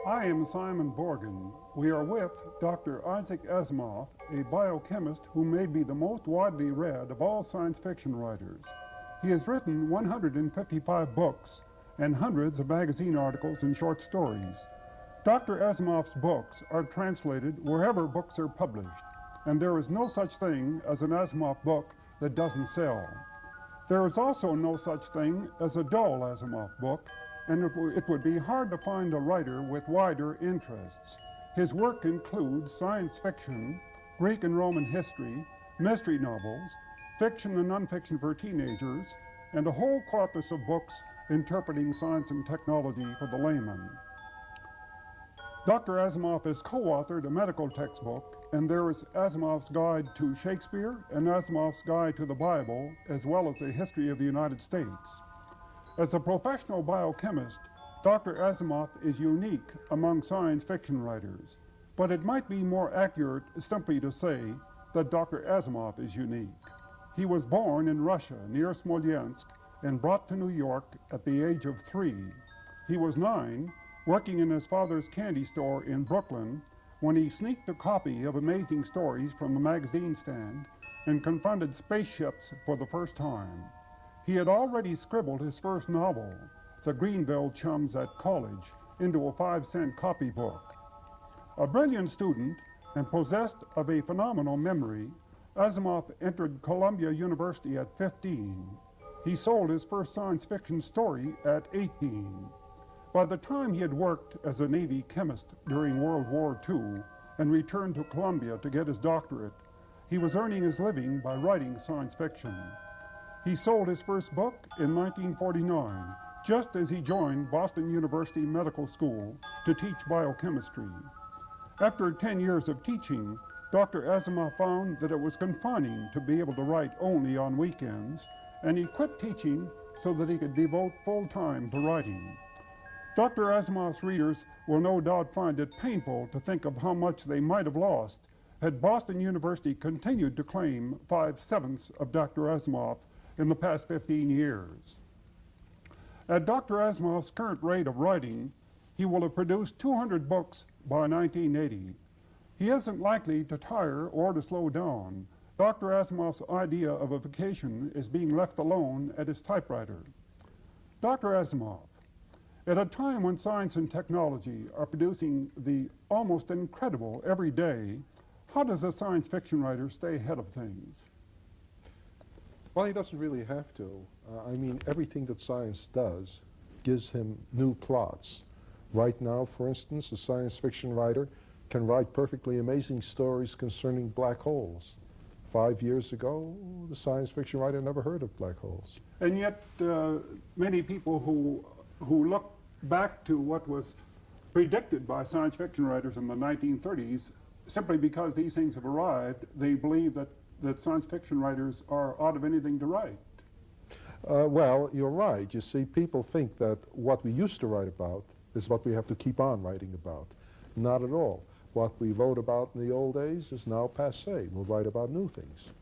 I am Simon Borgen. We are with Dr. Isaac Asimov, a biochemist who may be the most widely read of all science fiction writers. He has written 155 books and hundreds of magazine articles and short stories. Dr. Asimov's books are translated wherever books are published, and there is no such thing as an Asimov book that doesn't sell. There is also no such thing as a dull Asimov book, and it would be hard to find a writer with wider interests. His work includes science fiction, Greek and Roman history, mystery novels, fiction and nonfiction for teenagers, and a whole corpus of books interpreting science and technology for the layman. Dr. Asimov has co-authored a medical textbook, and there is Asimov's Guide to Shakespeare and Asimov's Guide to the Bible, as well as a history of the United States. As a professional biochemist, Dr. Asimov is unique among science fiction writers, but it might be more accurate simply to say that Dr. Asimov is unique. He was born in Russia near Smolensk and brought to New York at the age of 3. He was 9, working in his father's candy store in Brooklyn, when he sneaked a copy of Amazing Stories from the magazine stand and confronted spaceships for the first time. He had already scribbled his first novel, The Greenville Chums at College, into a 5-cent copybook. A brilliant student and possessed of a phenomenal memory, Asimov entered Columbia University at 15. He sold his first science fiction story at 18. By the time he had worked as a Navy chemist during World War II and returned to Columbia to get his doctorate, he was earning his living by writing science fiction. He sold his first book in 1949, just as he joined Boston University Medical School to teach biochemistry. After 10 years of teaching, Dr. Asimov found that it was confining to be able to write only on weekends, and he quit teaching so that he could devote full time to writing. Dr. Asimov's readers will no doubt find it painful to think of how much they might have lost had Boston University continued to claim 5/7 of Dr. Asimov in the past 15 years. At Dr. Asimov's current rate of writing, he will have produced 200 books by 1980. He isn't likely to tire or to slow down. Dr. Asimov's idea of a vacation is being left alone at his typewriter. Dr. Asimov, at a time when science and technology are producing the almost incredible every day, how does a science fiction writer stay ahead of things? Well, he doesn't really have to. I mean, everything that science does gives him new plots. Right now, for instance, a science fiction writer can write perfectly amazing stories concerning black holes. 5 years ago, the science fiction writer never heard of black holes. And yet, many people who look back to what was predicted by science fiction writers in the 1930s, simply because these things have arrived, they believe that science fiction writers are out of anything to write. Well, you're right. You see, people think that what we used to write about is what we have to keep on writing about. Not at all. What we wrote about in the old days is now passé. We'll write about new things.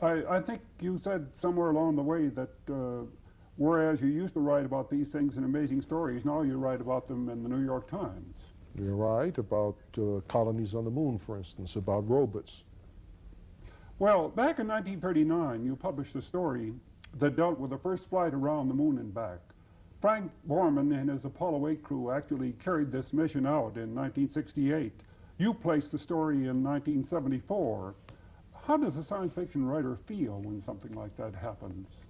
I think you said somewhere along the way that whereas you used to write about these things in Amazing Stories, now you write about them in the New York Times. You're right, about colonies on the moon, for instance, about robots. Well, back in 1939, you published a story that dealt with the first flight around the moon and back. Frank Borman and his Apollo 8 crew actually carried this mission out in 1968. You placed the story in 1974. How does a science fiction writer feel when something like that happens?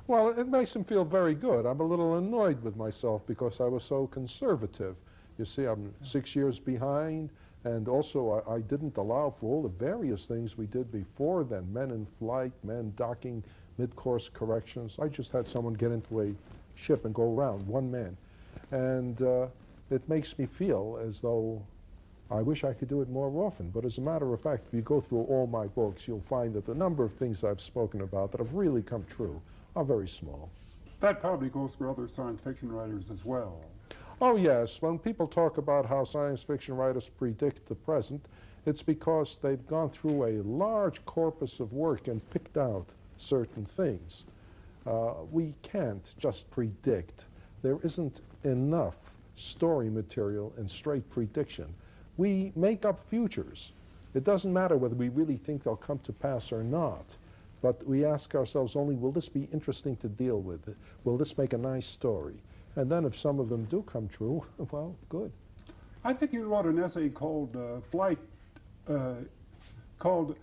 Well, it makes him feel very good. I'm a little annoyed with myself because I was so conservative. You see, I'm 6 years behind. And also, I didn't allow for all the various things we did before then, men in flight, men docking, mid-course corrections. I just had someone get into a ship and go around, one man. And it makes me feel as though I wish I could do it more often. But as a matter of fact, if you go through all my books, you'll find that the number of things I've spoken about that have really come true are very small. That probably goes for other science fiction writers as well. Oh, yes. When people talk about how science fiction writers predict the present, it's because they've gone through a large corpus of work and picked out certain things. We can't just predict. There isn't enough story material and straight prediction. We make up futures. It doesn't matter whether we really think they'll come to pass or not, but we ask ourselves only, will this be interesting to deal with? Will this make a nice story? And then if some of them do come true, well, good. I think you wrote an essay called called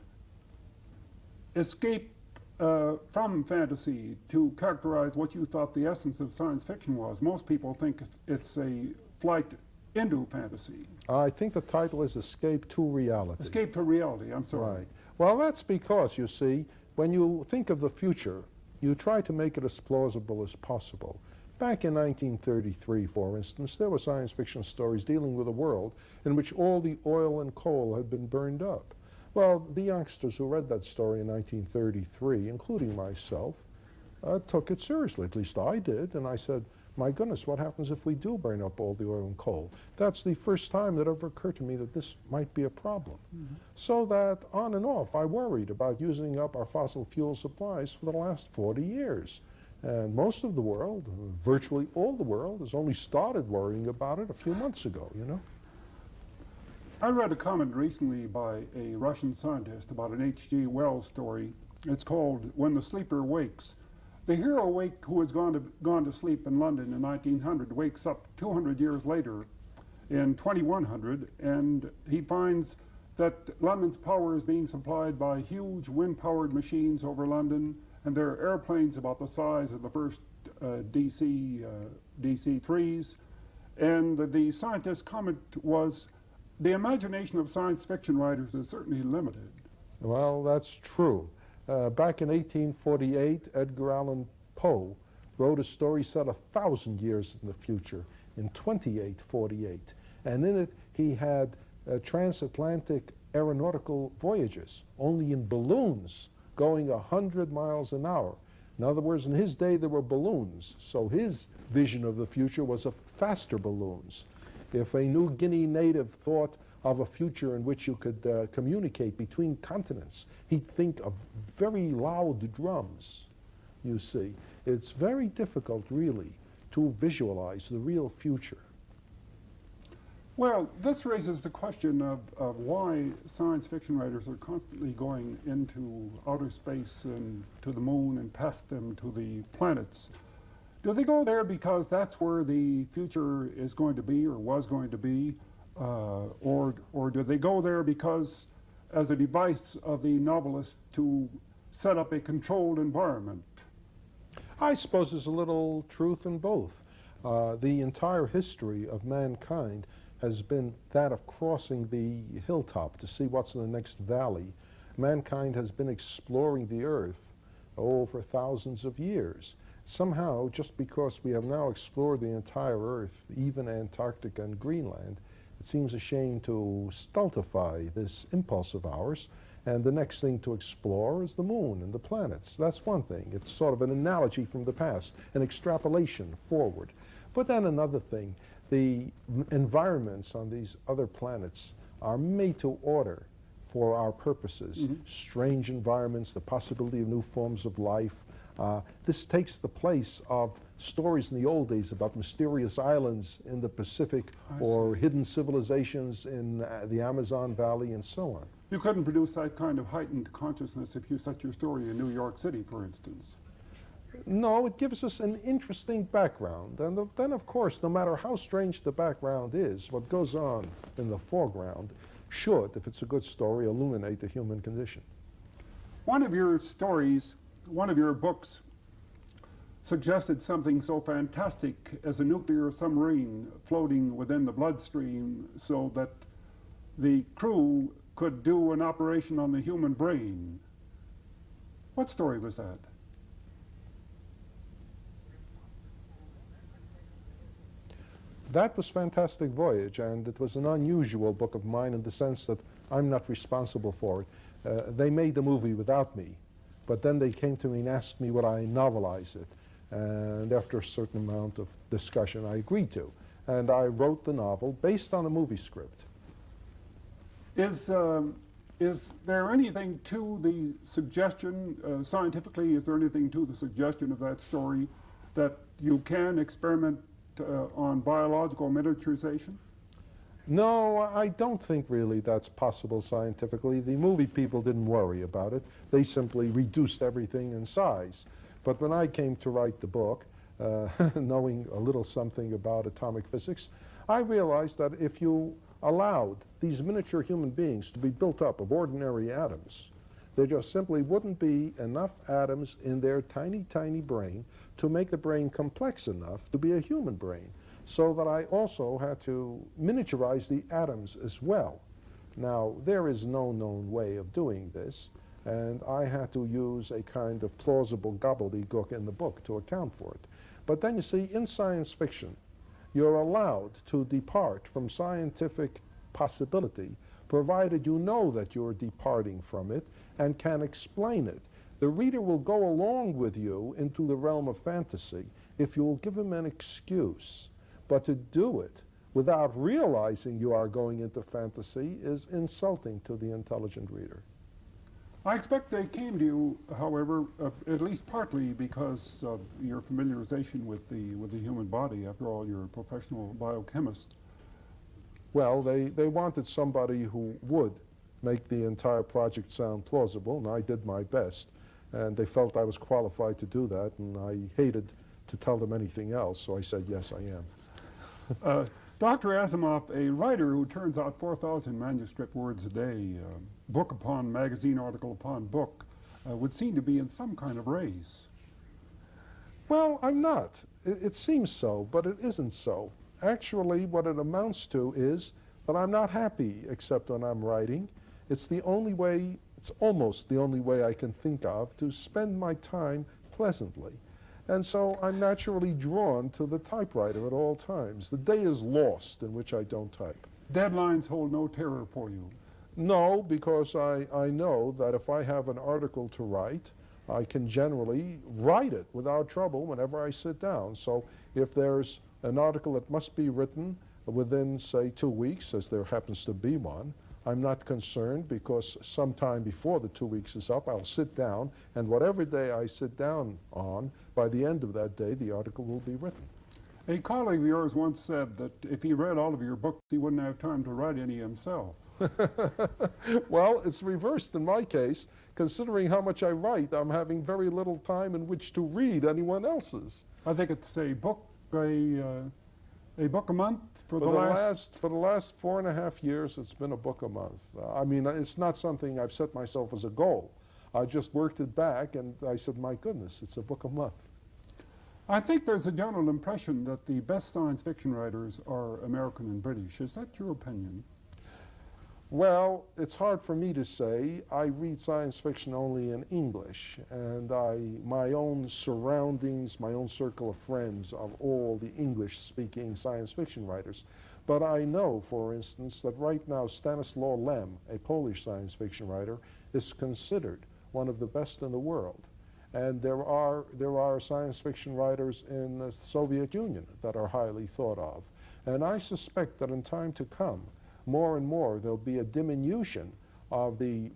Escape from Fantasy to characterize what you thought the essence of science fiction was. Most people think it's a flight into fantasy. I think the title is Escape to Reality. Escape to Reality, I'm sorry. Right. Well, that's because, you see, when you think of the future, you try to make it as plausible as possible. Back in 1933, for instance, there were science fiction stories dealing with a world in which all the oil and coal had been burned up. Well, the youngsters who read that story in 1933, including myself, took it seriously. At least I did. And I said, my goodness, what happens if we do burn up all the oil and coal? That's the first time that ever occurred to me that this might be a problem. Mm-hmm. So that on and off, I worried about using up our fossil fuel supplies for the last 40 years. And most of the world, virtually all the world, has only started worrying about it a few months ago, you know? I read a comment recently by a Russian scientist about an H.G. Wells story. It's called When the Sleeper Wakes. The hero who has gone to sleep in London in 1900 wakes up 200 years later in 2100, and he finds that London's power is being supplied by huge wind-powered machines over London, and there are airplanes about the size of the first DC-3s. And the scientist's comment was, the imagination of science fiction writers is certainly limited. Well, that's true. Back in 1848, Edgar Allan Poe wrote a story set 1,000 years in the future, in 2848. And in it, he had transatlantic aeronautical voyages, only in balloons, going 100 miles an hour. In other words, in his day, there were balloons. So his vision of the future was of faster balloons. If a New Guinea native thought of a future in which you could communicate between continents, he'd think of very loud drums, you see. It's very difficult, really, to visualize the real future. Well, this raises the question of why science fiction writers are constantly going into outer space and to the moon and past them to the planets. Do they go there because that's where the future is going to be or was going to be? Or do they go there because as a device of the novelist to set up a controlled environment? I suppose there's a little truth in both. The entire history of mankind has been that of crossing the hilltop to see what's in the next valley. Mankind has been exploring the earth for thousands of years. Somehow, just because we have now explored the entire earth, even Antarctica and Greenland, it seems a shame to stultify this impulse of ours. And the next thing to explore is the moon and the planets. That's one thing. It's sort of an analogy from the past, an extrapolation forward. But then another thing, the environments on these other planets are made to order for our purposes. Mm-hmm. Strange environments, the possibility of new forms of life. This takes the place of stories in the old days about mysterious islands in the Pacific or hidden civilizations in the Amazon Valley and so on. You couldn't produce that kind of heightened consciousness if you set your story in New York City, for instance. No, it gives us an interesting background. And then, of course, no matter how strange the background is, what goes on in the foreground should, if it's a good story, illuminate the human condition. One of your stories, one of your books, suggested something so fantastic as a nuclear submarine floating within the bloodstream so that the crew could do an operation on the human brain. What story was that? That was Fantastic Voyage, and it was an unusual book of mine in the sense that I'm not responsible for it. They made the movie without me, but then they came to me and asked me would I novelize it. And after a certain amount of discussion, I agreed to. And I wrote the novel based on a movie script. Is there anything to the suggestion, scientifically, is there anything to the suggestion of that story that you can experiment on biological miniaturization? No, I don't think really that's possible scientifically. The movie people didn't worry about it. They simply reduced everything in size. But when I came to write the book, knowing a little something about atomic physics, I realized that if you allowed these miniature human beings to be built up of ordinary atoms, there just simply wouldn't be enough atoms in their tiny, tiny brain to make the brain complex enough to be a human brain. So that I also had to miniaturize the atoms as well. Now, there is no known way of doing this, and I had to use a kind of plausible gobbledygook in the book to account for it. But then you see, in science fiction, you're allowed to depart from scientific possibility, provided you know that you're departing from it and can explain it. The reader will go along with you into the realm of fantasy if you will give him an excuse. But to do it without realizing you are going into fantasy is insulting to the intelligent reader. I expect they came to you, however, at least partly because of your familiarization with the human body. After all, you're a professional biochemist. Well, they wanted somebody who would make the entire project sound plausible, and I did my best. And they felt I was qualified to do that, and I hated to tell them anything else, so I said, yes, I am. Dr. Asimov, a writer who turns out 4,000 manuscript words a day, book upon magazine, article upon book, would seem to be in some kind of race. Well, I'm not. It seems so, but it isn't so. Actually, what it amounts to is that I'm not happy except when I'm writing. It's the only way, it's almost the only way I can think of to spend my time pleasantly. And so I'm naturally drawn to the typewriter at all times. The day is lost in which I don't type. Deadlines hold no terror for you? No, because I know that if I have an article to write, I can generally write it without trouble whenever I sit down. So if there's an article that must be written within, say, 2 weeks, as there happens to be one, I'm not concerned because sometime before the 2 weeks is up, I'll sit down, and whatever day I sit down on, by the end of that day, the article will be written. A colleague of yours once said that if he read all of your books, he wouldn't have time to write any himself. Well, it's reversed in my case. Considering how much I write, I'm having very little time in which to read anyone else's. I think it's a book a month for the last 4.5 years. It's been a book a month. I mean, it's not something I've set myself as a goal. I just worked it back, and I said, my goodness, it's a book a month. I think there's a general impression that the best science fiction writers are American and British. Is that your opinion? Well, it's hard for me to say. I read science fiction only in English, and my own surroundings, my own circle of friends of all the English-speaking science fiction writers. But I know, for instance, that right now Stanislaw Lem, a Polish science fiction writer, is considered one of the best in the world. And there are science fiction writers in the Soviet Union that are highly thought of. And I suspect that in time to come, more and more there'll be a diminution of the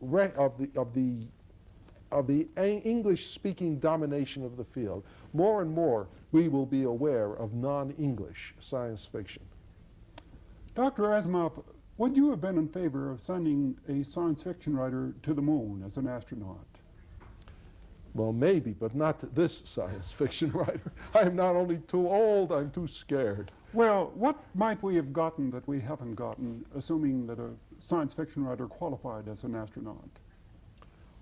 English-speaking domination of the field. More and more we will be aware of non-English science fiction. Dr. Asimov, would you have been in favor of sending a science fiction writer to the moon as an astronaut? Well, maybe, but not this science fiction writer. I'm not only too old, I'm too scared. Well, what might we have gotten that we haven't gotten, assuming that a science fiction writer qualified as an astronaut?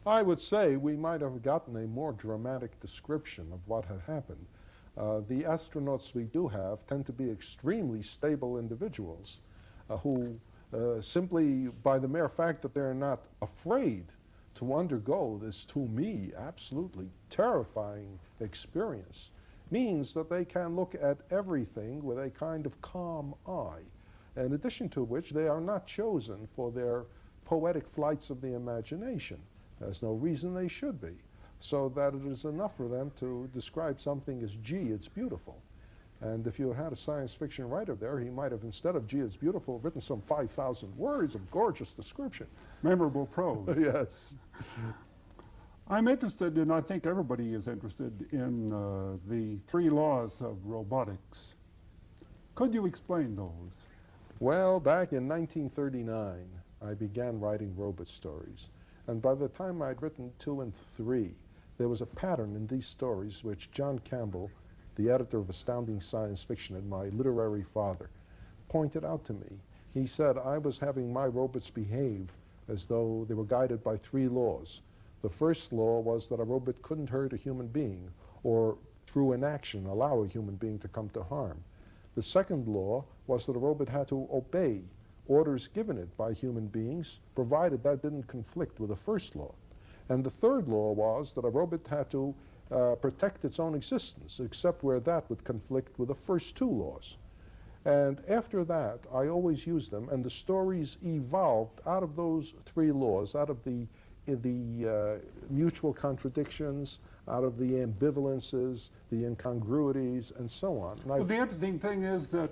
I would say we might have gotten a more dramatic description of what had happened. The astronauts we do have tend to be extremely stable individuals who simply by the mere fact that they're not afraid to undergo this, to me, absolutely terrifying experience, means that they can look at everything with a kind of calm eye, in addition to which they are not chosen for their poetic flights of the imagination. There's no reason they should be, so that it is enough for them to describe something as, gee, it's beautiful. And if you had a science fiction writer there, he might have, instead of, gee, it's beautiful, written some 5,000 words of gorgeous description. Memorable prose. Yes. I'm interested, and I think everybody is interested in the 3 laws of robotics. Could you explain those? Well, back in 1939, I began writing robot stories. And by the time I'd written 2 and 3, there was a pattern in these stories which John Campbell, the editor of Astounding Science Fiction and my literary father, pointed out to me. He said I was having my robots behave as though they were guided by 3 laws. The first law was that a robot couldn't hurt a human being or through inaction allow a human being to come to harm. The second law was that a robot had to obey orders given it by human beings, provided that didn't conflict with the first law. And the third law was that a robot had to protect its own existence, except where that would conflict with the first 2 laws. And after that, I always used them, and the stories evolved out of those 3 laws, out of the mutual contradictions, out of the ambivalences, the incongruities, and so on. And well, the interesting thing is that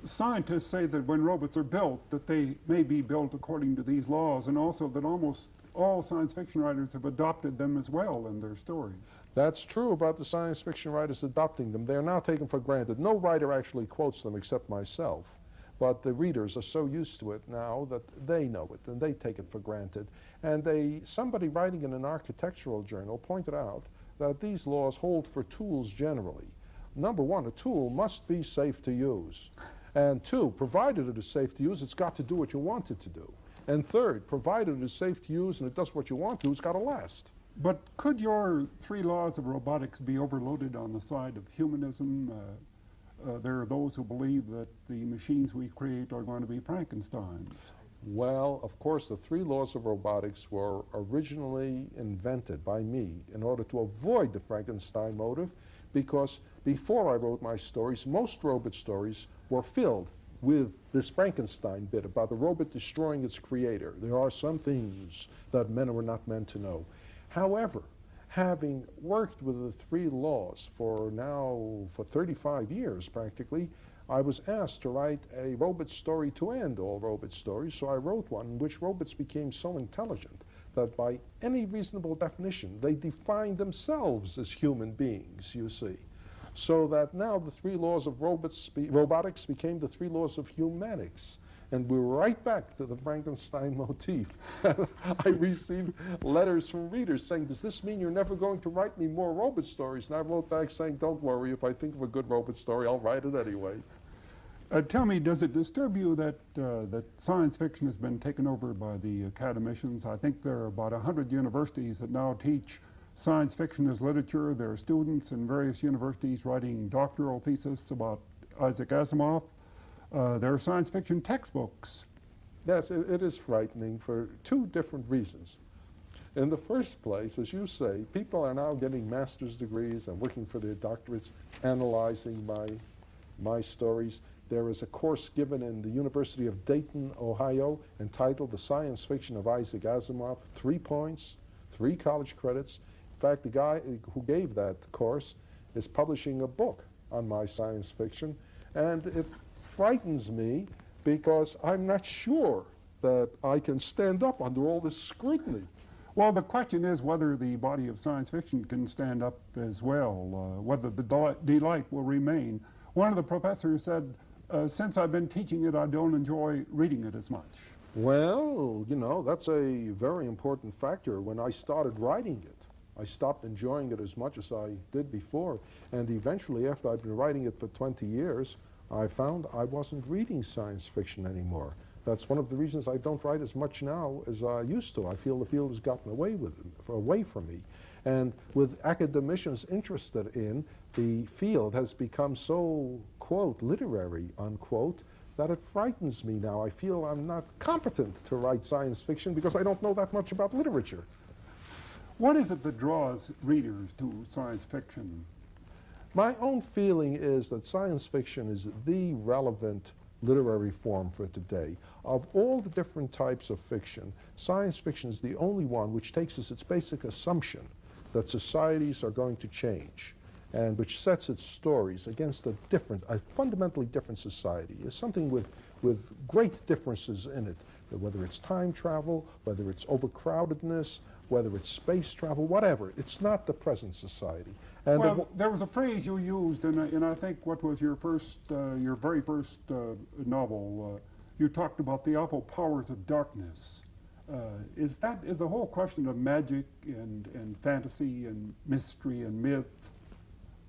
scientists say that when robots are built, that they may be built according to these laws, and also that almost all science fiction writers have adopted them as well in their stories. That's true about the science fiction writers adopting them. They're now taken for granted. No writer actually quotes them except myself. But the readers are so used to it now that they know it and they take it for granted. And somebody writing in an architectural journal pointed out that these laws hold for tools generally. Number 1, a tool must be safe to use. And 2, provided it is safe to use, it's got to do what you want it to do. And 3rd, provided it is safe to use and it does what you want to, it's got to last. But could your 3 laws of robotics be overloaded on the side of humanism? There are those who believe that the machines we create are going to be Frankensteins. Well, of course, the 3 laws of robotics were originally invented by me in order to avoid the Frankenstein motive, because before I wrote my stories, most robot stories were filled with this Frankenstein bit about the robot destroying its creator. There are some things that men were not meant to know. However, having worked with the 3 laws for 35 years practically, I was asked to write a robot story to end all robot stories, so I wrote one in which robots became so intelligent that by any reasonable definition, they defined themselves as human beings, you see. So that now the 3 laws of robotics became the 3 laws of humanics. And we're right back to the Frankenstein motif. I received letters from readers saying, does this mean you're never going to write me more robot stories? And I wrote back saying, don't worry, if I think of a good robot story, I'll write it anyway. Tell me, does it disturb you that that science fiction has been taken over by the academicians? I think there are about 100 universities that now teach science fiction as literature. There are students in various universities writing doctoral theses about Isaac Asimov. There are science fiction textbooks. Yes, it is frightening for 2 different reasons. In the first place, as you say, people are now getting master's degrees and working for their doctorates, analyzing my stories. There is a course given in the University of Dayton, Ohio, entitled The Science Fiction of Isaac Asimov, 3 points, 3 college credits. In fact, the guy who gave that course is publishing a book on my science fiction, and it frightens me because I'm not sure that I can stand up under all this scrutiny. Well, the question is whether the body of science fiction can stand up as well, whether the delight will remain. One of the professors said, since I've been teaching it, I don't enjoy reading it as much. Well, you know, that's a very important factor. When I started writing it, I stopped enjoying it as much as I did before. And eventually, after I've been writing it for 20 years, I found I wasn't reading science fiction anymore. That's one of the reasons I don't write as much now as I used to. I feel the field has gotten away from me. And with academicians interested in, the field has become so, quote, literary, unquote, that it frightens me now. I feel I'm not competent to write science fiction because I don't know that much about literature. What is it that draws readers to science fiction? My own feeling is that science fiction is the relevant literary form for today. Of all the different types of fiction, science fiction is the only one which takes as its basic assumption that societies are going to change, and which sets its stories against a fundamentally different society. It's something with great differences in it, whether it's time travel, whether it's overcrowdedness, whether it's space travel, whatever. It's not the present society. And well, there was a phrase you used in I think what was your very first novel. You talked about the awful powers of darkness. Is the whole question of magic and fantasy and mystery and myth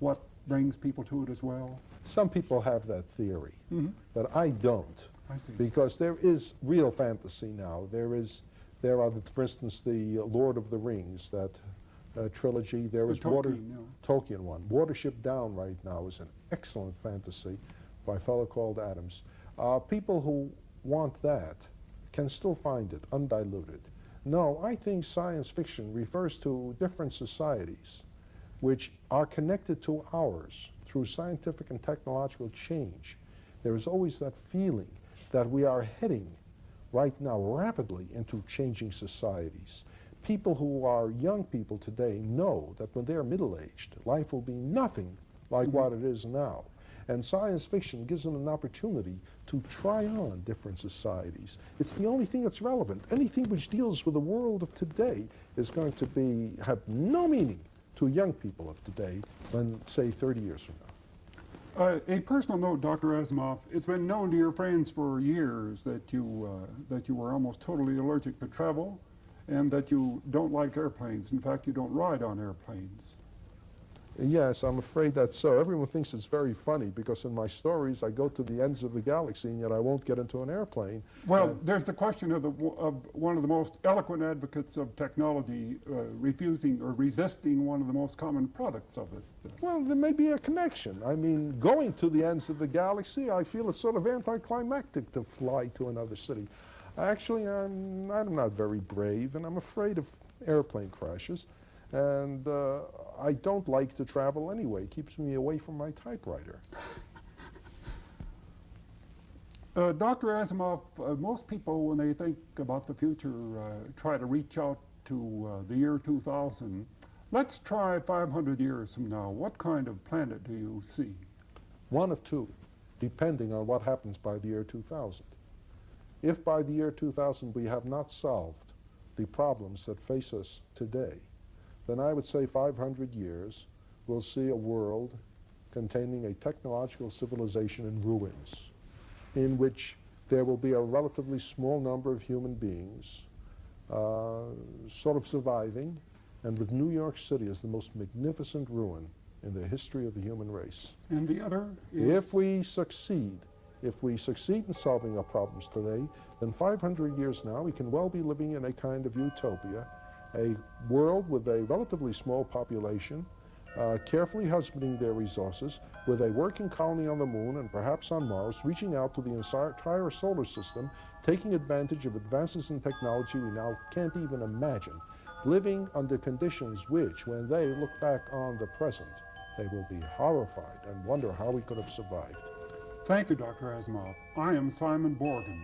what brings people to it as well? Some people have that theory, but I don't. I see. Because there is real fantasy now. There are, for instance, the Lord of the Rings, that trilogy. There is Tolkien one. Watership Down right now is an excellent fantasy by a fellow called Adams. People who want that can still find it undiluted. No, I think science fiction refers to different societies which are connected to ours through scientific and technological change. There is always that feeling that we are heading right now rapidly into changing societies. People who are young people today know that when they're middle-aged, life will be nothing like what it is now. And science fiction gives them an opportunity to try on different societies. It's the only thing that's relevant. Anything which deals with the world of today is going to have no meaning to young people of today than, say, 30 years from now. A personal note, Dr. Asimov, it's been known to your friends for years that you were almost totally allergic to travel and that you don't like airplanes. In fact, you don't ride on airplanes. Yes, I'm afraid that's so. Everyone thinks it's very funny because in my stories I go to the ends of the galaxy and yet I won't get into an airplane. Well, there's the question of one of the most eloquent advocates of technology refusing or resisting one of the most common products of it. Well, there may be a connection. I mean, going to the ends of the galaxy, I feel it's sort of anticlimactic to fly to another city. Actually, I'm not very brave and I'm afraid of airplane crashes. And I don't like to travel anyway. It keeps me away from my typewriter. Dr. Asimov, most people, when they think about the future, try to reach out to the year 2000. Let's try 500 years from now. What kind of planet do you see? One of two, depending on what happens by the year 2000. If by the year 2000 we have not solved the problems that face us today, then I would say 500 years we'll see a world containing a technological civilization in ruins, in which there will be a relatively small number of human beings sort of surviving, and with New York City as the most magnificent ruin in the history of the human race. And the other is? If we succeed in solving our problems today, then 500 years now we can well be living in a kind of utopia, a world with a relatively small population, carefully husbanding their resources, with a working colony on the moon and perhaps on Mars, reaching out to the entire solar system, taking advantage of advances in technology we now can't even imagine, living under conditions which, when they look back on the present, they will be horrified and wonder how we could have survived. Thank you, Dr. Asimov. I am Simon Borgen.